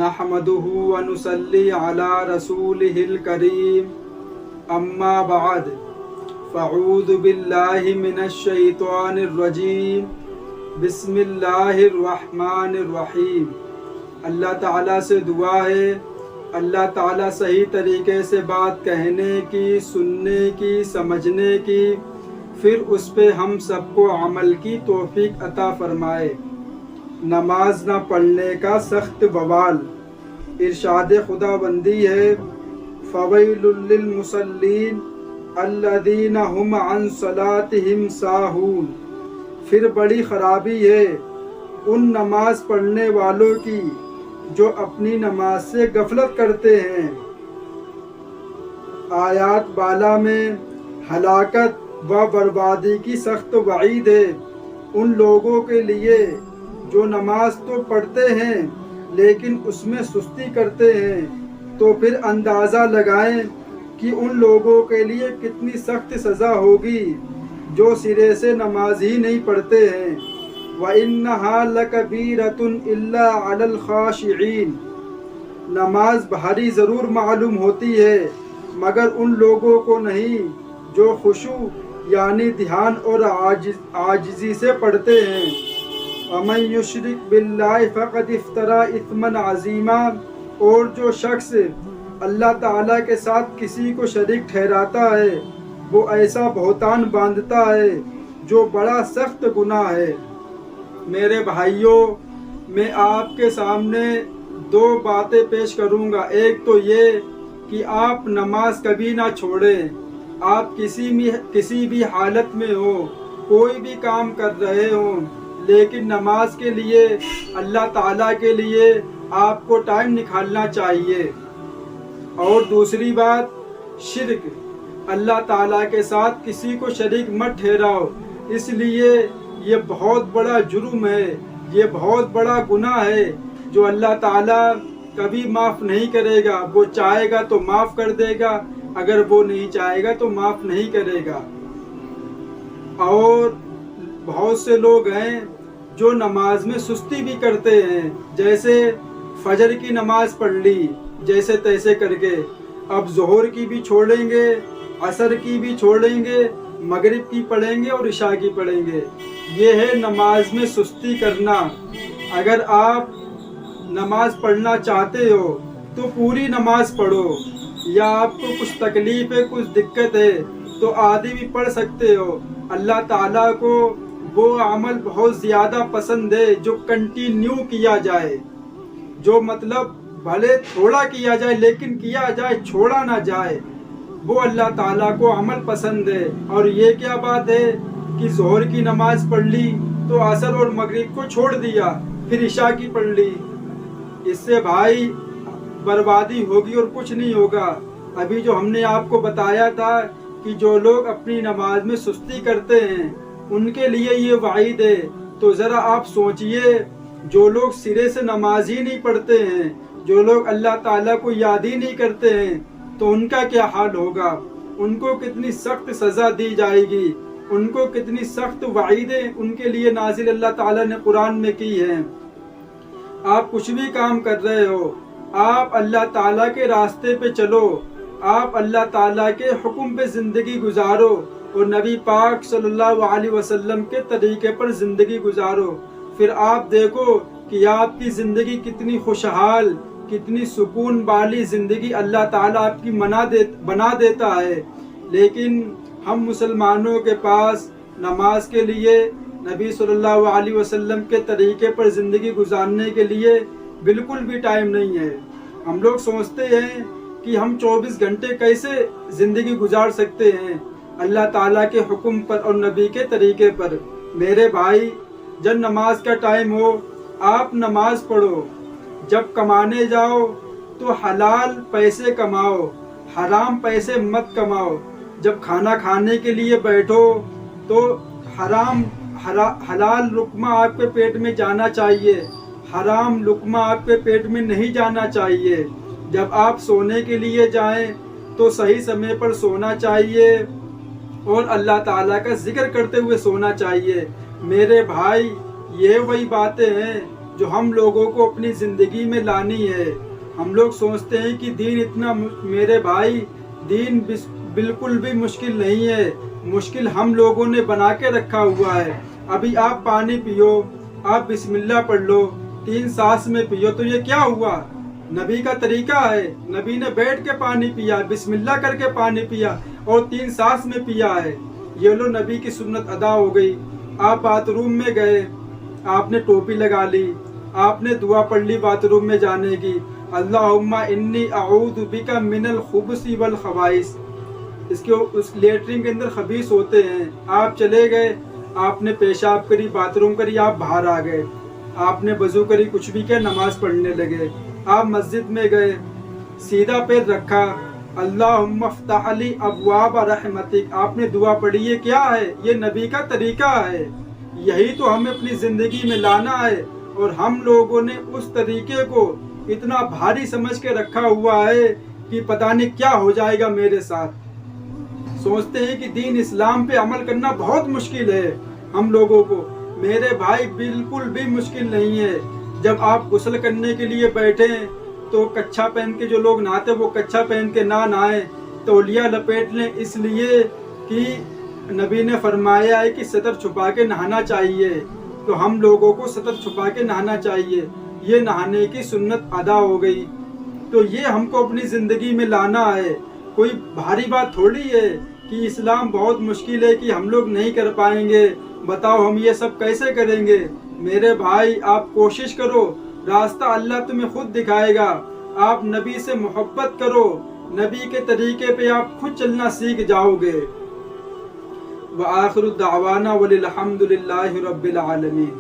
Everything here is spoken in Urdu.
نحمده ونصلي على رسوله الكريم اما بعد فاعوذ بالله من الشیطان الرجیم بسم اللہ الرحمن الرحیم۔ اللہ تعالیٰ سے دعا ہے اللہ تعالیٰ صحیح طریقے سے بات کہنے کی، سننے کی، سمجھنے کی، پھر اس پہ ہم سب کو عمل کی توفیق عطا فرمائے۔ نماز نہ پڑھنے کا سخت بوال۔ ارشاد خدا بندی ہے فویل للمصلین الذین هم عن صلاتهم ساہون۔ پھر بڑی خرابی ہے ان نماز پڑھنے والوں کی جو اپنی نماز سے غفلت کرتے ہیں۔ آیات بالا میں ہلاکت و بربادی کی سخت وعید ہے ان لوگوں کے لیے جو نماز تو پڑھتے ہیں لیکن اس میں سستی کرتے ہیں۔ تو پھر اندازہ لگائیں کہ ان لوگوں کے لیے کتنی سخت سزا ہوگی جو سرے سے نماز ہی نہیں پڑھتے ہیں۔ وَإِنَّهَا لَكَبِيرَةٌ إِلَّا عَلَى الْخَاشِعِينَ۔ نماز بھاری ضرور معلوم ہوتی ہے مگر ان لوگوں کو نہیں جو خشوع یعنی دھیان اور عاجزی سے پڑھتے ہیں۔ وَمَن يُشْرِكْ بِاللَّهِ فَقَدِ افْتَرَىٰ إِثْمًا عَظِيمًا۔ اور جو شخص اللہ تعالیٰ کے ساتھ کسی کو شریک ٹھہراتا ہے وہ ایسا بہتان باندھتا ہے جو بڑا سخت گناہ ہے۔ میرے بھائیوں، میں آپ کے سامنے دو باتیں پیش کروں گا۔ ایک تو یہ کہ آپ نماز کبھی نہ چھوڑیں۔ آپ کسی بھی حالت میں ہو، کوئی بھی کام کر رہے ہوں، لیکن نماز کے لیے، اللہ تعالیٰ کے لیے آپ کو ٹائم نکالنا چاہیے۔ اور دوسری بات شرک، اللہ تعالیٰ کے ساتھ کسی کو شریک مت ٹھہراؤ، اس لیے یہ بہت بڑا جرم ہے، یہ بہت بڑا گناہ ہے جو اللہ تعالیٰ کبھی معاف نہیں کرے گا۔ وہ چاہے گا تو معاف کر دے گا، اگر وہ نہیں چاہے گا تو معاف نہیں کرے گا۔ اور بہت سے لوگ ہیں جو نماز میں سستی بھی کرتے ہیں، جیسے فجر کی نماز پڑھ لی جیسے تیسے کر کے، اب ظہر کی بھی چھوڑیں گے، عصر کی بھی چھوڑیں گے، مغرب کی پڑھیں گے اور عشاء کی پڑھیں گے۔ یہ ہے نماز میں سستی کرنا۔ اگر آپ نماز پڑھنا چاہتے ہو تو پوری نماز پڑھو، یا آپ کو کچھ تکلیف ہے، کچھ دقت ہے تو آدھی بھی پڑھ سکتے ہو۔ اللہ تعالیٰ کو وہ عمل بہت زیادہ پسند ہے جو کنٹینیو کیا جائے، جو مطلب بھلے تھوڑا کیا جائے لیکن کیا جائے، چھوڑا نہ جائے، وہ اللہ تعالیٰ کو عمل پسند ہے۔ اور یہ کیا بات ہے کہ ظہر کی نماز پڑھ لی تو عصر اور مغرب کو چھوڑ دیا، پھر عشاء کی پڑھ لی، اس سے بھائی بربادی ہوگی اور کچھ نہیں ہوگا۔ ابھی جو ہم نے آپ کو بتایا تھا کہ جو لوگ اپنی نماز میں سستی کرتے ہیں ان کے لیے یہ وعید ہے۔ تو ذرا آپ سوچئے، جو لوگ سرے سے نماز ہی نہیں پڑھتے ہیں، جو لوگ اللہ تعالیٰ کو یاد ہی نہیں کرتے ہیں، تو ان کا کیا حال ہوگا؟ ان کو کتنی سخت سزا دی جائے گی، ان کو کتنی سخت وعیدیں ان کے لیے نازل اللہ تعالیٰ نے قرآن میں کی ہیں۔ آپ کچھ بھی کام کر رہے ہو، آپ اللہ تعالیٰ کے راستے پہ چلو، آپ اللہ تعالیٰ کے حکم پہ زندگی گزارو اور نبی پاک صلی اللہ علیہ وسلم کے طریقے پر زندگی گزارو، پھر آپ دیکھو کہ آپ کی زندگی کتنی خوشحال، کتنی سکون والی زندگی اللہ تعالیٰ آپ کی بنا دیتا ہے۔ لیکن ہم مسلمانوں کے پاس نماز کے لیے، نبی صلی اللہ علیہ وسلم کے طریقے پر زندگی گزارنے کے لیے بالکل بھی ٹائم نہیں ہے۔ ہم لوگ سوچتے ہیں کہ ہم 24 گھنٹے کیسے زندگی گزار سکتے ہیں اللہ تعالیٰ کے حکم پر اور نبی کے طریقے پر۔ میرے بھائی، جب نماز کا ٹائم ہو آپ نماز پڑھو، جب کمانے جاؤ تو حلال پیسے کماؤ، حرام پیسے مت کماؤ۔ جب کھانا کھانے کے لیے بیٹھو تو حلال لقمہ آپ کے پیٹ میں جانا چاہیے، حرام لقمہ آپ کے پیٹ میں نہیں جانا چاہیے۔ جب آپ سونے کے لیے جائیں تو صحیح سمے پر سونا چاہیے اور اللہ تعالیٰ کا ذکر کرتے ہوئے سونا چاہیے۔ میرے بھائی، یہ وہی باتیں ہیں جو ہم لوگوں کو اپنی زندگی میں لانی ہے۔ ہم لوگ سوچتے ہیں کہ دین اتنا، میرے بھائی دین بالکل بھی مشکل نہیں ہے، مشکل ہم لوگوں نے بنا کے رکھا ہوا ہے۔ ابھی آپ پانی پیو، آپ بسم اللہ پڑھ لو، 3 سانس میں پیو، تو یہ کیا ہوا؟ نبی کا طریقہ ہے، نبی نے بیٹھ کے پانی پیا، بسم اللہ کر کے پانی پیا اور 3 سانس میں پیا ہے۔ یہ لو نبی کی سنت ادا ہو گئی۔ آپ باتھ روم میں گئے، آپ نے ٹوپی لگا لی، آپ نے دعا پڑھ لی باتھ روم میں جانے کی، اللہم انی اعوذ بک من الخبث والخبائث۔ اس لیٹرین کے اندر خبیث ہوتے ہیں۔ آپ چلے گئے، آپ نے پیشاب کری، باتھ روم کری، آپ باہر آ گئے، آپ نے وضو کری، کچھ بھی کیا، نماز پڑھنے لگے۔ آپ مسجد میں گئے، سیدھا پیر رکھا، اللہم افتح لی ابواب رحمتک، آپ نے دعا پڑھی۔ یہ کیا ہے؟ یہ نبی کا طریقہ ہے۔ یہی تو ہمیں اپنی زندگی میں لانا ہے، اور ہم لوگوں نے اس طریقے کو اتنا بھاری سمجھ کے رکھا ہوا ہے کہ پتہ نہیں کیا ہو جائے گا میرے ساتھ۔ سوچتے ہیں کہ دین اسلام پہ عمل کرنا بہت مشکل ہے ہم لوگوں کو۔ میرے بھائی بالکل بھی مشکل نہیں ہے۔ جب آپ غسل کرنے کے لیے بیٹھیں تو کچھا پہن کے، جو لوگ نہاتے وہ کچھا پہن کے نہ نہائیں، تولیہ لپیٹ لیں، اس لیے کہ نبی نے فرمایا ہے کہ سطر چھپا کے نہانا چاہیے، تو ہم لوگوں کو سطر چھپا کے نہانا چاہیے۔ یہ نہانے کی سنت ادا ہو گئی، تو یہ ہم کو اپنی زندگی میں لانا ہے۔ کوئی بھاری بات تھوڑی ہے کہ اسلام بہت مشکل ہے کہ ہم لوگ نہیں کر پائیں گے، بتاؤ ہم یہ سب کیسے کریں گے؟ میرے بھائی آپ کوشش کرو، راستہ اللہ تمہیں خود دکھائے گا۔ آپ نبی سے محبت کرو، نبی کے طریقے پہ آپ خود چلنا سیکھ جاؤ گے۔ وآخر دعوانا وللحمد للہ رب العالمین۔